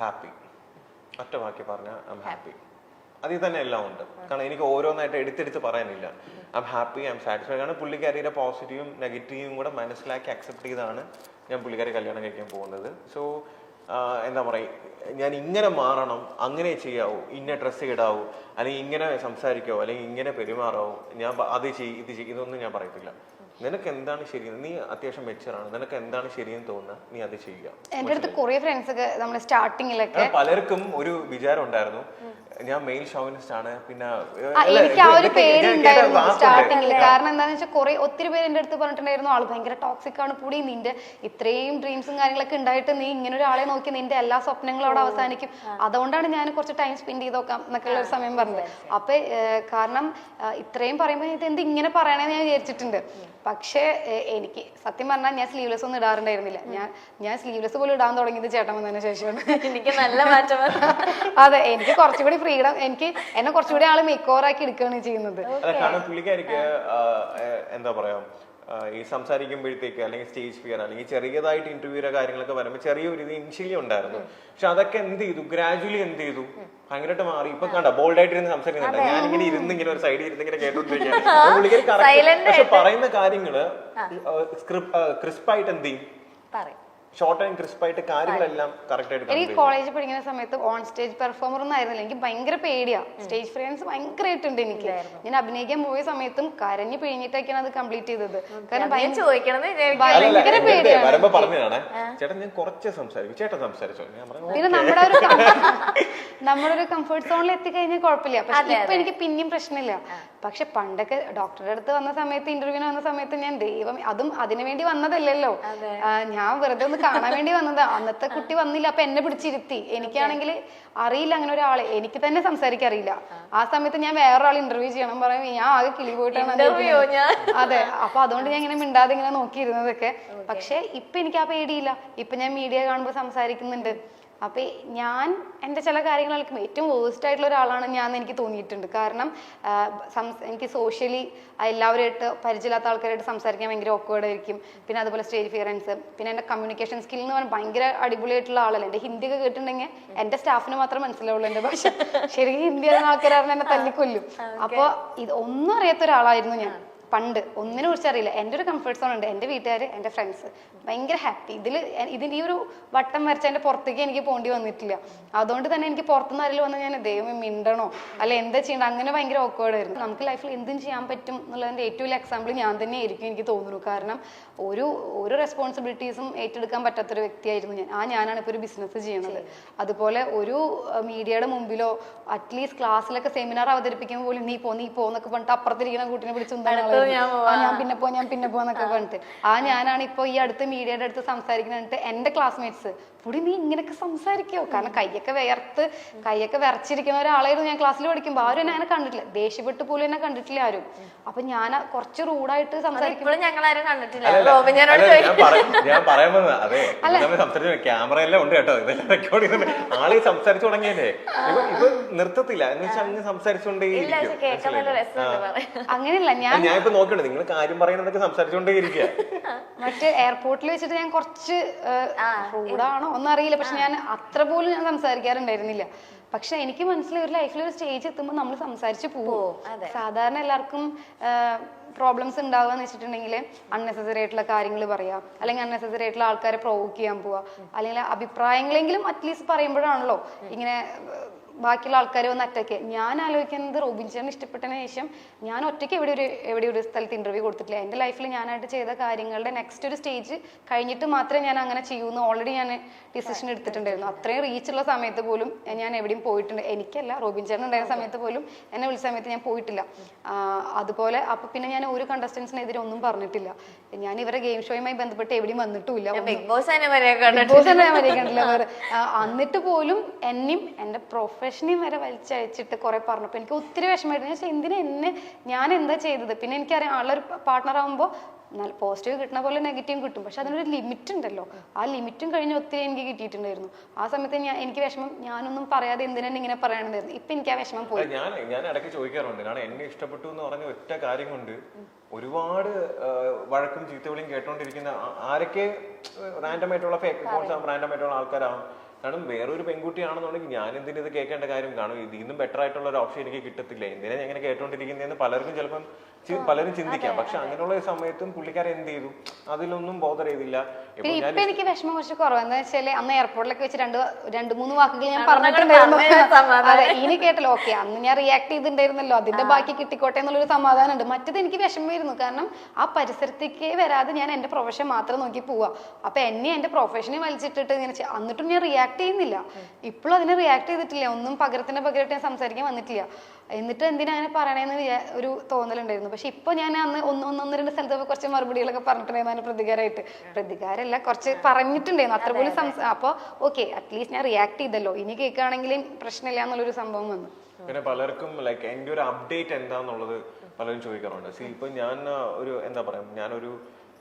Happy. ഒറ്റ വാക്കി പറഞ്ഞാൽ ഐ എം ഹാപ്പി. അതിൽ തന്നെ എല്ലാം ഉണ്ട്. കാരണം എനിക്ക് ഓരോന്നായിട്ട് എടുത്തെടുത്ത് പറയാനില്ല. I am happy, I M satisfied. കാരണം പുള്ളിക്കാരിയുടെ പോസിറ്റീവും നെഗറ്റീവും കൂടെ മനസ്സിലാക്കി അക്സെപ്റ്റ് ചെയ്താണ് ഞാൻ പുള്ളിക്കാരെ കല്യാണം കഴിക്കാൻ പോകുന്നത്. സോ എന്താ പറയുക, ഞാൻ ഇങ്ങനെ മാറണം, അങ്ങനെ ചെയ്യാവൂ, ഇന്ന ഡ്രസ്സ് ഇടാവൂ, അല്ലെങ്കിൽ ഇങ്ങനെ സംസാരിക്കാവോ, അല്ലെങ്കിൽ ഇങ്ങനെ പെരുമാറാവോ, ഞാൻ അത് ചെയ്യും ഇത് ചെയ്യും, ഇതൊന്നും ഞാൻ പറയത്തില്ല. നിനക്ക് എന്താണ് ശരിയെന്ന്, നീ അത്യാവശ്യം മെച്ചറാണ്, നിനക്ക് എന്താണ് ശരിയെന്ന് തോന്നുക, നീ അത് ചെയ്യുക. എന്റെ അടുത്ത് കുറെ ഫ്രണ്ട്സ് ഒക്കെ നമ്മൾ സ്റ്റാർട്ടിങ്ങിലൊക്കെ പലർക്കും ഒരു വിചാരം ഉണ്ടായിരുന്നു ഞാൻ മെയിൽ ഷോവിനിസ്റ്റ് ആണ്. പിന്നെ എനിക്ക് ആ ഒരു പേരുണ്ടായിരുന്നു സ്റ്റാർട്ടിങ്ങിൽ. കാരണം എന്താണെന്ന് വെച്ചാൽ കുറെ ഒത്തിരി പേര് എന്റെ അടുത്ത് പറഞ്ഞിട്ടുണ്ടായിരുന്നു ആള് ഭയങ്കര ടോക്സിക് ആണ് പുടി, നിന്റെ ഇത്രയും ഡ്രീംസും കാര്യങ്ങളൊക്കെ ഉണ്ടായിട്ട് നീ ഇങ്ങനെ ഒരാളെ നോക്കി നിന്റെ എല്ലാ സ്വപ്നങ്ങളും അവിടെ അവസാനിക്കും, അതുകൊണ്ടാണ് ഞാൻ കുറച്ച് ടൈം സ്പെൻഡ് ചെയ്ത് നോക്കാം എന്നൊക്കെ ഉള്ള ഒരു സമയം പറഞ്ഞത്. അപ്പൊ കാരണം ഇത്രയും പറയുമ്പോൾ ഇത് എന്ത് ഇങ്ങനെ പറയണേന്ന് ഞാൻ വിചാരിച്ചിട്ടുണ്ട്. പക്ഷേ എനിക്ക് സത്യം പറഞ്ഞാൽ ഞാൻ സ്ലീവ്ലെസ് ഒന്നും ഇടാറുണ്ടായിരുന്നില്ല. ഞാൻ സ്ലീവ്ലെസ് പോലും ഇടാൻ തുടങ്ങിയത് ചേട്ടൻ വന്നതിന് ശേഷമാണ്. എനിക്ക് നല്ല മാറ്റം. അതെ, എനിക്ക് കുറച്ചുകൂടി ഫ്രീഡം, എനിക്ക് എന്നെ കുറച്ചുകൂടി ആള് മേക്ക് ഓവർ ആക്കി എടുക്കുകയാണ് ചെയ്യുന്നത്. കാരണം പുള്ളിക്കാരിക്ക് എന്താ പറയാ, ഈ സംസാരിക്കുമ്പോഴത്തേക്ക് അല്ലെങ്കിൽ സ്റ്റേജ് ഫിയർ അല്ലെങ്കിൽ ചെറിയതായിട്ട് ഇന്റർവ്യൂയുടെ കാര്യങ്ങളൊക്കെ വരുമ്പോൾ ചെറിയൊരു ഇത് ഇനിഷ്യലി ഉണ്ടായിരുന്നു. പക്ഷെ അതൊക്കെ എന്ത് ചെയ്തു, ഗ്രാജുവലി എന്ത് ചെയ്തു, ഭയങ്കരമായിട്ട് മാറി. ഇപ്പൊ കണ്ട ബോൾഡായിട്ട് ഇരുന്ന് സംസാരിക്കുന്നുണ്ട്. ഞാൻ ഇങ്ങനെ ഇരുന്ന് ഇങ്ങനെ ഒരു സൈഡിൽ ഇരുന്ന് ഇങ്ങനെ കേട്ടോണ്ടിരിക്കുകയാണ്. പക്ഷെ പറയുന്ന കാര്യങ്ങള് ക്രിസ്പായിട്ട് എന്ത് ചെയ്യും, ഷോർട്ട് ആൻഡ് ക്രിസ്പായിട്ട് കാര്യങ്ങളെല്ലാം കറക്റ്റ് ആയിട്ട്. എനിക്ക് കോളേജിൽ പഠിക്കുന്ന സമയത്ത് ഓൺ സ്റ്റേജ് പെർഫോമർ ഒന്നും ആയിരുന്നില്ല. എനിക്ക് ഭയങ്കര പേടിയാ, സ്റ്റേജ് ഫ്രണ്ട്സ് ഭയങ്കരമായിട്ടുണ്ട് എനിക്ക്. ഞാൻ അഭിനയിക്കാൻ പോയ സമയത്തും കരഞ്ഞു പിഴിഞ്ഞിട്ടൊക്കെയാണ് അത് കംപ്ലീറ്റ് ചെയ്തത്. കാരണം ഭയങ്കര പേടിയാണ്. വരുമ്പോ പറഞ്ഞതാണ് ചേട്ടൻ ഞാൻ കുറച്ച് സംസാരിക്കും, ചേട്ടൻ സംസാരിച്ചോ. പിന്നെ നമ്മുടെ ഒരു കംഫർട്ട് സോണിൽ എത്തിക്കഴിഞ്ഞാൽ കുഴപ്പമില്ല. പക്ഷെ ഇപ്പൊ എനിക്ക് പിന്നെയും പ്രശ്നമില്ല. പക്ഷെ പണ്ടൊക്കെ ഡോക്ടറുടെ അടുത്ത് വന്ന സമയത്ത്, ഇന്റർവ്യൂവിന് വന്ന സമയത്ത് ഞാൻ ദൈവം, അതും അതിനു വേണ്ടി വന്നതല്ലല്ലോ, ഞാൻ വെറുതെ ഒന്ന് കാണാൻ വേണ്ടി വന്നതാ. അന്നത്തെ കുട്ടി വന്നില്ല, അപ്പൊ എന്നെ പിടിച്ചിരുത്തി. എനിക്കാണെങ്കിൽ അറിയില്ല അങ്ങനെ ഒരാളെ, എനിക്ക് തന്നെ സംസാരിക്കാൻ അറിയില്ല. ആ സമയത്ത് ഞാൻ വേറൊരാൾ ഇന്റർവ്യൂ ചെയ്യണം പറയുമ്പോൾ ഞാൻ ആകെ കിളി പോയിട്ടാണ്. അതെ, അപ്പൊ അതുകൊണ്ട് ഞാൻ ഇങ്ങനെ മിണ്ടാതെ ഇങ്ങനെ നോക്കിയിരുന്നതൊക്കെ. പക്ഷെ ഇപ്പൊ എനിക്ക് ആ പേടിയില്ല. ഇപ്പൊ ഞാൻ മീഡിയ കാണുമ്പോൾ സംസാരിക്കുന്നുണ്ട്. അപ്പൊ ഞാൻ എൻ്റെ ചില കാര്യങ്ങളൊക്കെ ഏറ്റവും വേസ്റ്റ് ആയിട്ടുള്ള ഒരാളാണ് ഞാൻ എനിക്ക് തോന്നിയിട്ടുണ്ട്. കാരണം എനിക്ക് സോഷ്യലി എല്ലാവരുമായിട്ട് പരിചയമില്ലാത്ത ആൾക്കാരായിട്ട് സംസാരിക്കാൻ ഭയങ്കര ഓക്വേർഡ് ആയിരിക്കും. പിന്നെ അതുപോലെ സ്റ്റേജ് ഫിയറൻസ്, പിന്നെ എൻ്റെ കമ്മ്യൂണിക്കേഷൻ സ്കിൽ എന്ന് പറഞ്ഞാൽ ഭയങ്കര അടിപൊളിയായിട്ടുള്ള ആളല്ല. എൻ്റെ ഹിന്ദി ഒക്കെ കേട്ടിട്ടുണ്ടെങ്കിൽ എൻ്റെ സ്റ്റാഫിന് മാത്രം മനസ്സിലാവുള്ളൂ എൻ്റെ ഭാഷ. ശരിക്കും ഹിന്ദി അറിയുന്ന ആൾക്കാരാണ് എന്നെ തല്ലിക്കൊല്ലും. അപ്പോൾ ഇത് ഒന്നും അറിയാത്ത ഒരാളായിരുന്നു ഞാൻ പണ്ട്, ഒന്നിനെ കുറിച്ച് അറിയില്ല. എൻ്റെ ഒരു കംഫർട്ട് സോൺ ഉണ്ട്, എൻ്റെ വീട്ടുകാർ, എൻ്റെ ഫ്രണ്ട്സ് ഭയങ്കര ഹാപ്പി. ഇതിൻ്റെ ഈ ഒരു വട്ടം വരച്ച എൻ്റെ പുറത്തേക്ക് എനിക്ക് പോകേണ്ടി വന്നിട്ടില്ല. അതുകൊണ്ട് തന്നെ എനിക്ക് പുറത്തുനിന്ന് ആരെങ്കിലും വന്നാൽ ഞാൻ ദൈവം മിണ്ടണോ അല്ലെ എന്താ ചെയ്യണം, അങ്ങനെ ഭയങ്കര ഓക്വേർഡ് ആയിരുന്നു. നമുക്ക് ലൈഫിൽ എന്തും ചെയ്യാൻ പറ്റും എന്നുള്ളതിൻ്റെ ഏറ്റവും വലിയ എക്സാമ്പിൾ ഞാൻ തന്നെ ആയിരിക്കും എനിക്ക് തോന്നുന്നു. കാരണം ഒരു റെസ്പോൺസിബിലിറ്റീസും ഏറ്റെടുക്കാൻ പറ്റാത്തൊരു വ്യക്തിയായിരുന്നു ഞാൻ. ഞാനാണ് ഇപ്പോൾ ഒരു ബിസിനസ് ചെയ്യണത്. അതുപോലെ ഒരു മീഡിയയുടെ മുമ്പിലോ അറ്റ്ലീസ്റ്റ് ക്ലാസ്സിലൊക്കെ സെമിനാർ അവതരിപ്പിക്കുമ്പോൾ പോലും നീ പോ എന്നൊക്കെ പറഞ്ഞിട്ട് അപ്പുറത്തിരിക്കുന്ന കൂട്ടിനെ പിടിച്ച് ഞാൻ പിന്നെ പോന്നൊക്കെ പറഞ്ഞിട്ട് ഞാനാണ് ഇപ്പൊ ഈ അടുത്ത് മീഡിയയുടെ അടുത്ത് സംസാരിക്കുന്നിട്ട് എന്റെ ക്ലാസ്മേറ്റ്സ് പുടി നീ ഇങ്ങനെയൊക്കെ സംസാരിക്കോ, കാരണം കൈയൊക്കെ വിറച്ചിരിക്കുന്ന ഒരാളായിരുന്നു ഞാൻ ക്ലാസ്സിൽ പഠിക്കുമ്പോൾ. ആരും എന്നെ കണ്ടിട്ടില്ല, ദേഷ്യപ്പെട്ട് പോലും എന്നെ കണ്ടിട്ടില്ല ആരും. അപ്പൊ ഞാൻ കുറച്ച് റൂഡായിട്ട് സംസാരിക്കുമ്പോൾ ഞങ്ങളാരും കണ്ടിട്ടില്ല. ഞാൻ പറയാൻ വന്നത് അതെ, ക്യാമറ എല്ലാം ഉണ്ട് കേട്ടോ, ഇതെല്ലാം റെക്കോർഡ് ചെയ്യുന്നുണ്ട്. ആള് സംസാരിച്ചു തുടങ്ങിയല്ലേ, ഇപ്പൊ നിർത്തത്തില്ല എന്ന് വെച്ചാൽ അങ്ങ് സംസാരിച്ചുകൊണ്ടേയിരിക്കും. അങ്ങനെയല്ല, ഞാൻ ഇപ്പൊ നോക്കണ്ടേ നിങ്ങൾ കാര്യം പറയുന്നതൊക്കെ സംസാരിച്ചുകൊണ്ടേ ഇരിക്കുക. മറ്റേ എയർപോർട്ടിൽ വെച്ചിട്ട് ഞാൻ കുറച്ച് റൂഡാണോ ഒന്നും അറിയില്ല, പക്ഷെ ഞാൻ അത്ര പോലും ഞാൻ സംസാരിക്കാറുണ്ടായിരുന്നില്ല. പക്ഷെ എനിക്ക് മനസ്സിലായി ഒരു ലൈഫിൽ ഒരു സ്റ്റേജ് എത്തുമ്പോൾ നമ്മൾ സംസാരിച്ച് പോവും. സാധാരണ എല്ലാവർക്കും പ്രോബ്ലംസ് ഉണ്ടാവുക എന്ന് വെച്ചിട്ടുണ്ടെങ്കിൽ അൺനെസസറി ആയിട്ടുള്ള കാര്യങ്ങൾ പറയാം, അല്ലെങ്കിൽ അൺനെസസറി ആയിട്ടുള്ള ആൾക്കാരെ പ്രൊവോക്ക് ചെയ്യാൻ പോവുക, അല്ലെങ്കിൽ അഭിപ്രായങ്ങളെങ്കിലും അറ്റ്ലീസ്റ്റ് പറയുമ്പോഴാണല്ലോ ഇങ്ങനെ ബാക്കിയുള്ള ആൾക്കാരെ ഒന്ന് അറ്റാക്ക്. ഞാൻ ആലോചിക്കുന്നത് റോബിൻ ചേട്ടന് ഇഷ്ടപ്പെട്ടതിന് ശേഷം ഞാൻ ഒറ്റയ്ക്ക് എവിടെ ഒരു സ്ഥലത്ത് ഇന്റർവ്യൂ കൊടുത്തിട്ടില്ല. എൻ്റെ ലൈഫിൽ ഞാനായിട്ട് ചെയ്ത കാര്യങ്ങളുടെ നെക്സ്റ്റ് ഒരു സ്റ്റേജ് കഴിഞ്ഞിട്ട് മാത്രമേ ഞാൻ അങ്ങനെ ചെയ്യൂന്ന് ഓൾറെഡി ഞാൻ ഡിസിഷൻ എടുത്തിട്ടുണ്ടായിരുന്നു. അത്രയും റീച്ചുള്ള സമയത്ത് പോലും ഞാൻ എവിടെയും പോയിട്ടുണ്ട്. എനിക്കല്ല, റോബിൻ ചേട്ടൻ ഉണ്ടായിരുന്ന സമയത്ത് പോലും എന്നെ വിളിച്ച സമയത്ത് ഞാൻ പോയിട്ടില്ല. അതുപോലെ അപ്പൊ പിന്നെ ഞാൻ ഒരു കണ്ടസ്റ്റൻസിനെതിരെ ഒന്നും പറഞ്ഞിട്ടില്ല. ഞാൻ ഇവരെ ഗെയിം ഷോയുമായി ബന്ധപ്പെട്ട് എവിടെയും വന്നിട്ടുമില്ല. ബിഗ് ബോസ് കണ്ടിട്ടില്ല. എന്നിട്ട് പോലും എന്നെയും എൻ്റെ പ്രൊഫഷനെയും വരെ വലിച്ചയച്ചിട്ട് കുറെ പറഞ്ഞപ്പോൾ എനിക്ക് ഒത്തിരി വിഷമമായിരുന്നു. ഞാൻ എന്താ ചെയ്തത്? പിന്നെ എനിക്കറിയാം ആളൊരു പാർട്ട്ണർ ആകുമ്പോൾ നല്ല പോസിറ്റീവ് കിട്ടുന്ന പോലെ നെഗറ്റീവ് കിട്ടും, പക്ഷെ അതിനൊരു ലിമിറ്റ് ഉണ്ടല്ലോ. ആ ലിമിറ്റും കഴിഞ്ഞ് ഒത്തിരി എനിക്ക് കിട്ടിയിട്ടുണ്ടായിരുന്നു. ആ സമയത്ത് എനിക്ക് വിഷമം, ഞാനൊന്നും പറയാതെ എന്തിനാണ് ഇങ്ങനെ പറയണതായിരുന്നു. ഇപ്പൊ എനിക്ക് ആ വിഷമം പോയി. ഞാൻ ഇടയ്ക്ക് ചോദിക്കാറുണ്ട്, കാരണം എന്നെ ഇഷ്ടപ്പെട്ടു എന്ന് പറഞ്ഞ ഒറ്റ കാര്യം കൊണ്ട് ഒരുപാട് വഴക്കും ചീത്തവിളിയും കേട്ടോണ്ടിരിക്കുന്ന ആരൊക്കെ റാൻഡമായിട്ടുള്ള ആൾക്കാരാവും കാരണം വേറൊരു പെൺകുട്ടിയാണെന്നുണ്ടെങ്കിൽ ഞാൻ എന്തിനും ഇത് കേൾക്കേണ്ട കാര്യം കാണും, ഇതിൽ നിന്നും ബെറ്റർ ആയിട്ടുള്ള ഒരു ഓപ്ഷൻ എനിക്ക് കിട്ടത്തില്ല, എന്തിനാ ഞാൻ ഇങ്ങനെ കേട്ടോണ്ടിരിക്കുന്നതെന്ന് പലർക്കും ചിലപ്പം പലരും ചിന്തിക്കാം. പക്ഷെ അങ്ങനെയുള്ള സമയത്തും പുള്ളിക്കാരൻ എന്ത് ചെയ്തു, അതിലൊന്നും ബോധർ ചെയ്തില്ല. ഇപ്പൊ എനിക്ക് വിഷമം കുറച്ച് കുറവ് എന്താ വെച്ചാല് അന്ന് എയർപോർട്ടിലൊക്കെ വെച്ച് രണ്ട് മൂന്ന് വാക്കുകൾ ഞാൻ പറഞ്ഞിട്ടുണ്ടായിരുന്നു. അതെ, ഇനി കേട്ടല്ലോ, ഓക്കെ അന്ന് ഞാൻ റിയാക്ട് ചെയ്തിട്ടുണ്ടായിരുന്നല്ലോ, അതിന്റെ ബാക്കി കിട്ടിക്കോട്ടെ എന്നുള്ളൊരു സമാധാനം ഉണ്ട്. മറ്റത് എനിക്ക് വിഷമമായിരുന്നു, കാരണം ആ പരിസരത്തേക്ക് വരാതെ ഞാൻ എന്റെ പ്രൊഫഷൻ മാത്രം നോക്കി പോവാ. അപ്പൊ എന്നെ എന്റെ പ്രൊഫഷനെ വലിച്ചിട്ടിട്ട് ഇങ്ങനെ എന്നിട്ടും ഞാൻ റിയാക്ട് ചെയ്യുന്നില്ല. ഇപ്പോഴും അതിനെ റിയാക്ട് ചെയ്തിട്ടില്ല, ഒന്നും പകരമായിട്ട് ഞാൻ സംസാരിക്കാൻ വന്നിട്ടില്ല. എന്നിട്ട് എന്തിനാ അങ്ങനെ പറയണേന്ന് ഒരു തോന്നലുണ്ടായിരുന്നു. പക്ഷെ ഇപ്പൊ ഞാൻ അന്ന് ഒന്ന് രണ്ട് സ്ഥലത്തൊക്കെ കുറച്ച് മറുപടികളൊക്കെ പറഞ്ഞിട്ടുണ്ടായിരുന്നു പ്രതികാരമല്ല, കുറച്ച് പറഞ്ഞിട്ടുണ്ടായിരുന്നു അത്ര പോലും. അപ്പൊ ഓക്കെ, അറ്റ്ലീസ്റ്റ് ഞാൻ റിയാക്ട് ചെയ്തല്ലോ, ഇനി കേൾക്കുകയാണെങ്കിലും പ്രശ്നമില്ല എന്നുള്ളൊരു സംഭവം വന്നു. പിന്നെ പലർക്കും ലൈക്ക് എൻ്റെ ഒരു അപ്ഡേറ്റ് എന്താന്നുള്ളത് പലരും ചോദിക്കാറുണ്ട്. ഇപ്പൊ ഞാൻ ഒരു എന്താ പറയാ, ഞാനൊരു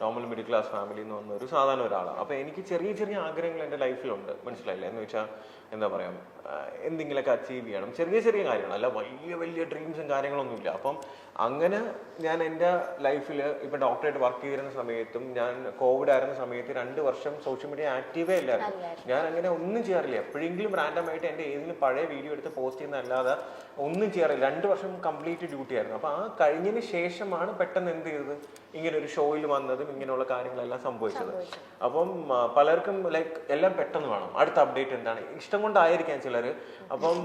നോർമൽ മിഡിൽ ക്ലാസ് ഫാമിലിയിൽ നിന്ന് വന്ന ഒരു സാധാരണ ഒരാളാണ്. അപ്പൊ എനിക്ക് ചെറിയ ചെറിയ ആഗ്രഹങ്ങൾ എൻ്റെ ലൈഫിലുണ്ട്, മനസ്സിലായില്ലേ? എന്ന് വെച്ചാൽ എന്താ പറയാ, എന്തെങ്കിലുമൊക്കെ അച്ചീവ് ചെയ്യണം, ചെറിയ ചെറിയ കാര്യങ്ങൾ, അല്ല വലിയ വലിയ ഡ്രീംസും കാര്യങ്ങളൊന്നുമില്ല. അപ്പം അങ്ങനെ ഞാൻ എൻ്റെ ലൈഫിൽ ഇപ്പൊ ഡോക്ടറായിട്ട് വർക്ക് ചെയ്തിരുന്ന സമയത്തും ഞാൻ കോവിഡ് ആയിരുന്ന സമയത്ത് 2 വർഷം സോഷ്യൽ മീഡിയ ആക്റ്റീവേ ഇല്ലായിരുന്നു. ഞാൻ അങ്ങനെ ഒന്നും ചെയ്യാറില്ല. എപ്പോഴെങ്കിലും റാൻഡമായിട്ട് എൻ്റെ ഏതെങ്കിലും പഴയ വീഡിയോ എടുത്ത് പോസ്റ്റ് ചെയ്യുന്നതല്ലാതെ ഒന്നും ചെയ്യാറില്ല. 2 വർഷം കംപ്ലീറ്റ് ഡ്യൂട്ടി ആയിരുന്നു. അപ്പൊ ആ കഴിഞ്ഞതിന് ശേഷമാണ് പെട്ടെന്ന് എന്ത് ചെയ്തത്, ഇങ്ങനെ ഒരു ഷോയിൽ വന്നതും ഇങ്ങനെയുള്ള കാര്യങ്ങളെല്ലാം സംഭവിച്ചത്. അപ്പം പലർക്കും ലൈക്ക് എല്ലാം പെട്ടെന്ന് വേണം, അടുത്ത അപ്ഡേറ്റ് എന്താണ്, ഇഷ്ടം കൊണ്ടായിരിക്കാം ചിലര്. അപ്പം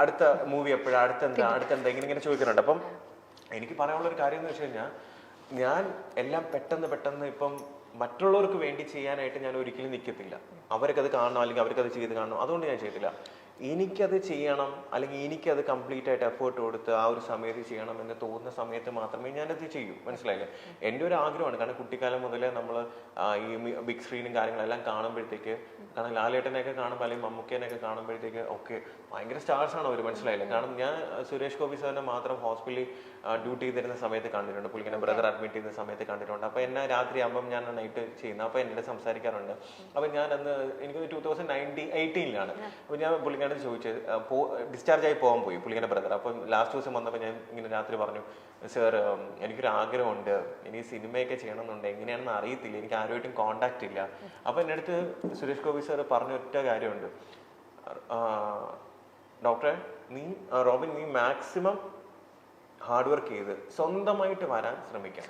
അടുത്ത മൂവി എപ്പോഴാണ്, അടുത്തെന്താ ഇങ്ങനെ ചോദിക്കുന്നുണ്ട്. അപ്പം എനിക്ക് പറയാനുള്ളൊരു കാര്യം എന്ന് വെച്ച് കഴിഞ്ഞാൽ, ഞാൻ എല്ലാം പെട്ടെന്ന് ഇപ്പം മറ്റുള്ളവർക്ക് വേണ്ടി ചെയ്യാനായിട്ട് ഞാൻ ഒരിക്കലും നിൽക്കത്തില്ല. അവർക്കത് കാണണം, അല്ലെങ്കിൽ അവർക്കത് ചെയ്ത് കാണണം, അതുകൊണ്ട് ഞാൻ ചെയ്തില്ല. എനിക്കത് ചെയ്യണം, അല്ലെങ്കിൽ എനിക്കത് കംപ്ലീറ്റ് ആയിട്ട് എഫേർട്ട് കൊടുത്ത് ആ ഒരു സമയത്ത് ചെയ്യണം എന്ന് തോന്നുന്ന സമയത്ത് മാത്രമേ ഞാനത് ചെയ്യൂ, മനസ്സിലായില്ലേ? എൻ്റെ ഒരു ആഗ്രഹമാണ്. കാരണം കുട്ടിക്കാലം മുതലേ നമ്മൾ ഈ ബിഗ് സ്ക്രീനും കാര്യങ്ങളെല്ലാം കാണുമ്പോഴത്തേക്ക്, കാരണം ലാലേട്ടനെയൊക്കെ കാണുമ്പോൾ അല്ലെങ്കിൽ മമ്മൂക്കേനെയൊക്കെ കാണുമ്പോഴത്തേക്ക് ഒക്കെ ഭയങ്കര സ്റ്റാർസാണ് അവർ, മനസ്സിലായില്ലേ? കാരണം ഞാൻ സുരേഷ് ഗോപി സാറിനെ മാത്രം ഹോസ്പിറ്റലിൽ ഡ്യൂട്ടി ചെയ്തിരുന്ന സമയത്ത് കണ്ടിട്ടുണ്ട്, പുള്ളിങ്ങനെ ബ്രദർ അഡ്മിറ്റ് ചെയ്യുന്ന സമയത്ത് കണ്ടിട്ടുണ്ട്. അപ്പോൾ എന്നെ രാത്രി ആകുമ്പം ഞാൻ നൈറ്റ് ചെയ്യുന്നത്, അപ്പോൾ എന്നോട് സംസാരിക്കാറുണ്ട്. അപ്പം ഞാൻ അന്ന് എനിക്ക് 2018 അപ്പോൾ ഞാൻ പുള്ളിക്കാരൻ ചോദിച്ചത്, ഡിസ്ചാർജ് ആയി പോകാൻ പോയി പുള്ളിക്കാരൻ്റെ ബ്രദർ. അപ്പം ലാസ്റ്റ് ദിവസം വന്നപ്പോൾ ഞാൻ ഇങ്ങനെ രാത്രി പറഞ്ഞു, സാർ എനിക്കൊരു ആഗ്രഹമുണ്ട്, എനിക്ക് സിനിമയൊക്കെ ചെയ്യണമെന്നുണ്ട്, എങ്ങനെയാണെന്ന് അറിയത്തില്ല, എനിക്ക് ആരുമായിട്ടും കോണ്ടാക്ട് ഇല്ല. അപ്പം എൻ്റെ അടുത്ത് സുരേഷ് ഗോപി സാർ പറഞ്ഞ ഒറ്റ കാര്യമുണ്ട്, ഡോക്ടറെ റോബിൻ നീ മാക്സിമം ഹാർഡ് വർക്ക് ചെയ്ത് സ്വന്തമായിട്ട് വരാൻ ശ്രമിക്കാം.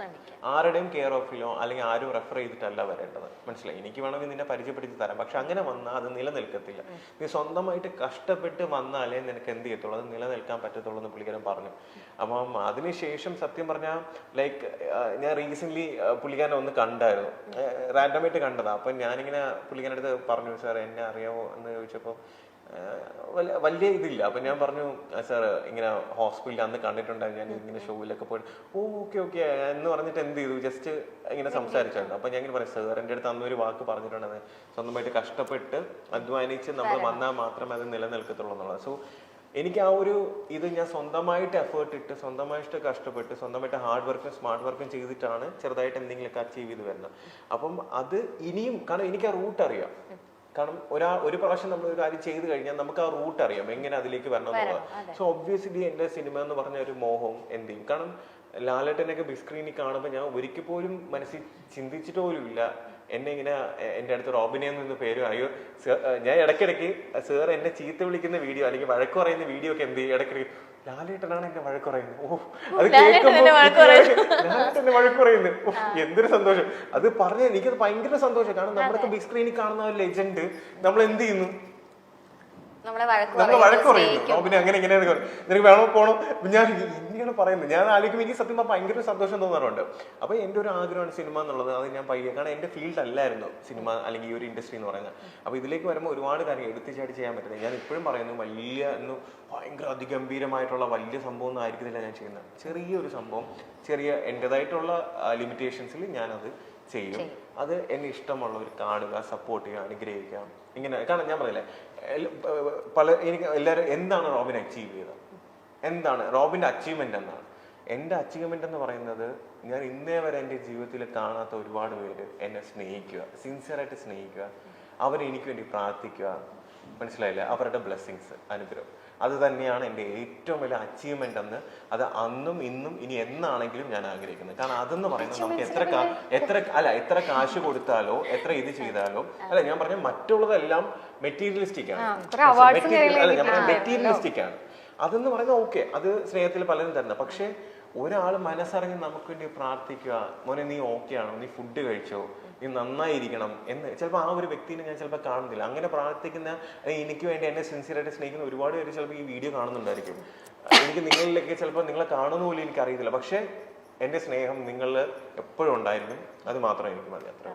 ആരുടെയും കെയർ ഓഫിലോ അല്ലെങ്കിൽ ആരും റെഫർ ചെയ്തിട്ടല്ല വരേണ്ടത്, മനസ്സിലായി? എനിക്ക് വേണമെങ്കിൽ നിന്നെ പരിചയപ്പെടുത്തി തരാം, പക്ഷെ അങ്ങനെ വന്നാൽ അത് നിലനിൽക്കത്തില്ല. നീ സ്വന്തമായിട്ട് കഷ്ടപ്പെട്ട് വന്നാലേ നിനക്ക് എന്ത് ചെയ്യത്തുള്ളൂ, അത് നിലനിൽക്കാൻ പറ്റത്തുള്ളൂ എന്ന് പുള്ളിക്കാരൻ പറഞ്ഞു. അപ്പം അതിനുശേഷം സത്യം പറഞ്ഞാൽ ലൈക്ക് ഞാൻ റീസെന്റ് പുള്ളിക്കാരനെ ഒന്ന് കണ്ടായിരുന്നു, റാൻഡമായിട്ട് കണ്ടതാണ്. അപ്പം ഞാനിങ്ങനെ പുള്ളിക്കാരൻ്റെ അടുത്ത് പറഞ്ഞു, സാർ എന്നെ അറിയാമോ എന്ന് ചോദിച്ചപ്പോൾ വലിയ ഇതില്ല. അപ്പൊ ഞാൻ പറഞ്ഞു, സാർ ഇങ്ങനെ ഹോസ്പിറ്റലിൽ അന്ന് കണ്ടിട്ടുണ്ടായിരുന്നു, ഞാൻ ഇങ്ങനെ ഷോയിലൊക്കെ പോയിട്ട് ഓക്കെ എന്ന് പറഞ്ഞിട്ട് എന്ത് ചെയ്തു, ജസ്റ്റ് ഇങ്ങനെ സംസാരിച്ചായിരുന്നു. അപ്പൊ ഞാൻ ഇങ്ങനെ പറയാം, സാർ എൻ്റെ അടുത്ത് അന്നൊരു വാക്ക് പറഞ്ഞിട്ടുണ്ടെന്ന്, സ്വന്തമായിട്ട് കഷ്ടപ്പെട്ട് അധ്വാനിച്ച് നമ്മൾ വന്നാൽ മാത്രമേ അത് നിലനിൽക്കത്തുള്ളൂ എന്നുള്ളത്. സോ എനിക്ക് ആ ഒരു ഇത് ഞാൻ സ്വന്തമായിട്ട് എഫേർട്ട് ഇട്ട്, സ്വന്തമായിട്ട് കഷ്ടപ്പെട്ട്, സ്വന്തമായിട്ട് ഹാർഡ് വർക്കും സ്മാർട്ട് വർക്കും ചെയ്തിട്ടാണ് ചെറുതായിട്ട് എന്തെങ്കിലുമൊക്കെ അച്ചീവ് ചെയ്ത് വരുന്നത്. അപ്പം അത് ഇനിയും, കാരണം എനിക്ക് ആ റൂട്ട് അറിയാം. കാരണം ഒരു പ്രാവശ്യം നമ്മൾ ഒരു കാര്യം ചെയ്ത് കഴിഞ്ഞാൽ നമുക്ക് ആ റൂട്ട് അറിയാം, എങ്ങനെ അതിലേക്ക് വരണം എന്നുള്ളത്. സോ ഒബ്വിയസ്ലി എൻ്റെ സിനിമ എന്ന് പറഞ്ഞ ഒരു മോഹവും എന്ത് ചെയ്യും, കാരണം ലാലേട്ടനൊക്കെ ബിഗ് സ്ക്രീനിൽ കാണുമ്പോൾ ഞാൻ ഒരിക്കൽ പോലും മനസ്സിൽ ചിന്തിച്ചിട്ട് പോലും ഇല്ല എന്നെ ഇങ്ങനെ എൻ്റെ അടുത്ത് റോബിനെ എന്ന് പേര് അയ്യോ. ഞാൻ ഇടയ്ക്കിടയ്ക്ക് സാർ എന്നെ ചീത്ത വിളിക്കുന്ന വീഡിയോ അല്ലെങ്കിൽ വഴക്ക് പറയുന്ന വീഡിയോ ഒക്കെ എന്ത് ചെയ്യും, ഇടയ്ക്കിടയ്ക്ക് ലാലേട്ടനാണ് എന്നെ വഴക്ക് പറയുന്നത്. ഓ അത് കേൾക്കുമ്പോൾ ലാലേട്ടനെ വഴക്ക് പറയുന്നത്, എന്തൊരു സന്തോഷം. അത് പറഞ്ഞാൽ എനിക്കത് ഭയങ്കര സന്തോഷം. കാരണം നമ്മളൊക്കെ ബിഗ് സ്ക്രീനിൽ കാണുന്ന ഒരു ലെജൻഡ് നമ്മൾ എന്ത് ചെയ്യുന്നു, നമ്മളെ വഴക്ക് പറയുന്നു. റോബിനെ അങ്ങനെ ഇങ്ങനെയാണ്, നിനക്ക് വേണോ പോകണം, ഞാൻ എങ്ങനെയാണ് പറയുന്നത്. ഞാൻ ആലോചിക്കുമ്പോൾ എനിക്ക് സത്യം ഭയങ്കര സന്തോഷം തോന്നാറുണ്ട്. അപ്പൊ എൻ്റെ ഒരു ആഗ്രഹമാണ് സിനിമ എന്നുള്ളത്. അത് ഞാൻ പയ്യെ, കാരണം എൻ്റെ ഫീൽഡ് അല്ലായിരുന്നു സിനിമ അല്ലെങ്കിൽ ഈ ഒരു ഇൻഡസ്ട്രി എന്ന് പറയുന്നത്. അപ്പൊ ഇതിലേക്ക് വരുമ്പോൾ ഒരുപാട് കാര്യം എടുത്തുചാടി ചെയ്യാൻ പറ്റുന്നത്. ഞാൻ ഇപ്പോഴും പറയുന്നു, ഭയങ്കര അതിഗംഭീരമായിട്ടുള്ള വലിയ സംഭവം ഒന്നും ആയിരിക്കുന്നില്ല ഞാൻ ചെയ്യുന്നത്. ചെറിയൊരു സംഭവം, ചെറിയ എൻ്റെതായിട്ടുള്ള ലിമിറ്റേഷൻസിൽ ഞാനത് ചെയ്യും. അത് എന്നെ ഇഷ്ടമുള്ളവർ കാണുക, സപ്പോർട്ട് ചെയ്യുക, അനുഗ്രഹിക്കുക, ഇങ്ങനെ. കാരണം ഞാൻ പറയില്ലേ, എനിക്ക് എല്ലാവരും എന്താണ് റോബിൻ അച്ചീവ് ചെയ്തത്, എന്താണ് റോബിൻ്റെ അച്ചീവ്മെന്റ് എന്നാണ്. എൻ്റെ അച്ചീവ്മെന്റ് എന്ന് പറയുന്നത്, ഞാൻ ഇന്നേ വരെ എൻ്റെ ജീവിതത്തിൽ കാണാത്ത ഒരുപാട് പേര് എന്നെ സ്നേഹിക്കുക, സിൻസിയറായിട്ട് സ്നേഹിക്കുക, അവരെനിക്ക് വേണ്ടി പ്രാർത്ഥിക്കുക, മനസ്സിലായില്ല, അവരുടെ ബ്ലെസ്സിങ്സ്, അനുഗ്രഹം. അത് തന്നെയാണ് എൻ്റെ ഏറ്റവും വലിയ അച്ചീവ്മെന്റ് എന്ന്. അത് അന്നും ഇന്നും ഇനി എന്നാണെങ്കിലും ഞാൻ ആഗ്രഹിക്കുന്നത്. കാരണം അതെന്ന് പറയുന്നത് നമുക്ക് എത്ര കാശ് കൊടുത്താലോ എത്ര ഇത് ചെയ്താലോ, അല്ല ഞാൻ പറഞ്ഞ മറ്റുള്ളതെല്ലാം മെറ്റീരിയലിസ്റ്റിക് ആണ്. ഞാൻ പറഞ്ഞ മെറ്റീരിയലിസ്റ്റിക് ആണ്. അതെന്ന് പറയുന്നത് ഓക്കെ, അത് സ്നേഹത്തിൽ പലരും തരുന്ന. പക്ഷെ ഒരാൾ മനസ്സറിഞ്ഞ് നമുക്ക് വേണ്ടി പ്രാർത്ഥിക്കുക, മോനെ നീ ഓക്കെ ആണോ, നീ ഫുഡ് കഴിച്ചോ, നീ നന്നായിരിക്കണം എന്ന് ചിലപ്പോൾ ആ ഒരു വ്യക്തിനെ ഞാൻ ചിലപ്പോൾ കാണുന്നില്ല. അങ്ങനെ പ്രാർത്ഥിക്കുന്ന, എനിക്ക് വേണ്ടി എന്നെ സിൻസിയറായിട്ട് സ്നേഹിക്കുന്ന ഒരുപാട് പേര് ചിലപ്പോൾ ഈ വീഡിയോ കാണുന്നുണ്ടായിരിക്കും. എനിക്ക് നിങ്ങളിലേക്ക് ചിലപ്പോൾ നിങ്ങളെ കാണുന്ന പോലും എനിക്ക് അറിയത്തില്ല. പക്ഷെ എൻ്റെ സ്നേഹം നിങ്ങളിൽ എപ്പോഴും ഉണ്ടായിരിക്കും. അത് മാത്രമേ എനിക്ക് മതി. അത്ര